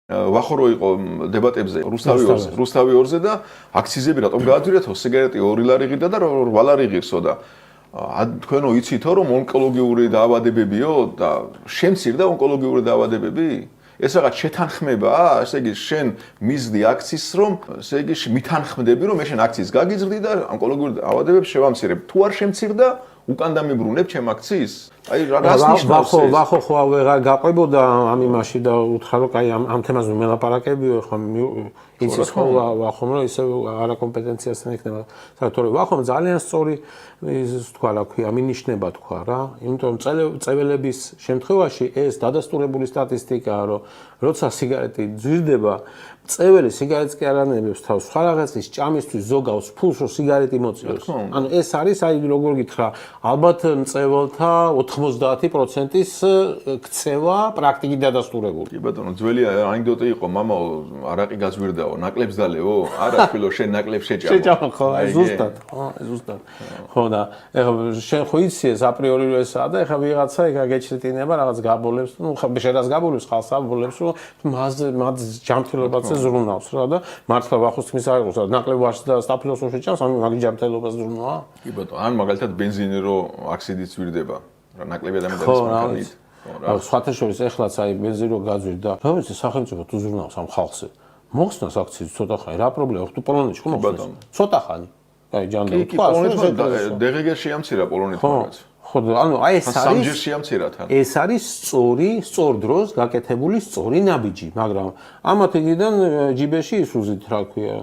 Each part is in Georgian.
ვახო რო იყო დებატებზე რუსთავი 2-ზე და აქციზები რატომ გააძვირეთო სიგარეტი 2 ლარი ღირდა და 8 ლარი ღირსო და თქვენო იცითო რომ ონკოლოგიური დაავადებებიო და შემცირდა ონკოლოგიური დაავადებები ეს რაღაც შეთანხმებაა ესე იგი შენ მიზდი აქციის რომ ესე იგი მითანხმდები რომ მე შენ აქციის გაგიზრდი და ონკოლოგიური დაავადებებს შევამცირებ თუ არ შემცირდა უკან დამიბრუნებ ჩემ აქციის აი რას ნიშნავს ეს ვახო ხო აღარ გაყვებოდა ამ იმაში და უთხრა რომ აი ამ თემაზე მელაპარაკებიო ხო იცის ხო ვახომ რომ ისე არაკომპეტენციასთან იქნება საერთოდ ვახომ ძალიან სწორი ის თქვა რა ქვია მინიშნება თქვა რა იმიტომ წეველების შემთხვევაში ეს დადასტურებული სტატისტიკაა რომ როცა სიგარეტი ძვირდება წეველი სიგარეტს კი არ ანებებს თავს სხვა რაღაცის ჭამისთვის ზოგავს ფულს რომ სიგარეტი მოწიოს ანუ ეს არის აი როგორ გითხრა ალბათ მწეველთა 90%-ის ქცევა პრაქტიკი დადასტურებული კი ბატონო ძველი ანეკდოტი იყო მამაო არაყი გაძვირდაო ნაკლებს დალეო არა თქვილო შენ ნაკლებს შეჭამო ხო ზუსტად ხო და ეხლა შენ ხო იცი ეს აპრიორი რომ ესაა და ეხლა ვიღაცა ეხლა გეჩრიტინება რაღაც გაბოლებს ნუ შენ რას გაბოლებს ხალხს აბოლებს რომ მას ჯანმრთელობაზე ზრუნავს რა და მართლა ვახოს თქმის არ იყოს ნაკლებ ვარს და სტაფილოს რო შეჭამს ამ მაგ ჯანმრთელობას ზრუნვა კი ბატონო ან მაგალითად ბენზინი რო აქსიდით ზვირდება რა ნაკლები ადამიანის მაგალითად ხო სხვათა შორის ეხლაც აი ბენზინი რო გაძვირდა რა ვიცი სახელმწიფო თუ ზრუნავს ამ ხალხზე მოხსნას აქციის ცოტა ხანი რა პრობლემა ხო თუ პოლონეთში ხო მოხსნას ცოტა ხანი აი ჯანდო კი პოლონეთში დღეგ შეამცირა პოლონეთ მაგაც ხო ანუ აი ეს არის სამჯერ შეამცირა თან ეს არის სწორ დროს გაკეთებული სწორი ნაბიჯი მაგრამ ამათ იქიდან ჯიბეში ისუზით რა ქვია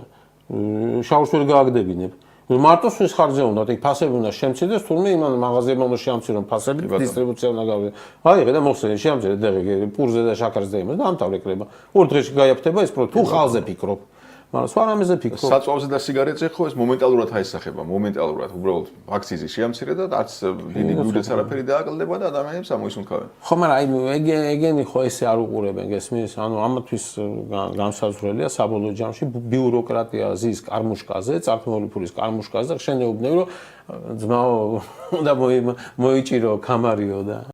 შაურს ვერ გააგდებინებ მარტო სვის ხარჯზე უნდა ეგ ფასები უნდა შემცირდეს თურმე იმან მაღაზიებმა უნდა შეამცირონ ფასები დისტრიბუცია უნდა გავიდეს აი ხედა მოხსენე შეამცირე დღე პურზე და შაქარზე და იმას და ამთავრე კრება ორ დღეში გაიაფთება ეს პროდუქტი თუ ხალზე ფიქრობ მაგრამ სხვა რამეზე ფიქრობ საწვავზე და სიგარეტზე ხო ეს მომენტალურად აისახება მომენტალურად უბრალოდ აქციზი შეამცირე და არც დიდი გულდეც არაფერი დააკლდება და ადამიანებს ამოისუნთქავენ ხო მაგრამ აი ეგენი ხო ესე არ უყურებენ გესმის ანუ ამათვის განსაზღვრელია საბოლოო ჯამში ბიუროკრატია ზის კარმუშკაზე წარქმეული ფულის კარმუშკაზე და შენ ეუბნები რომ ძმაო უნდა მოიჭირო კამარიო და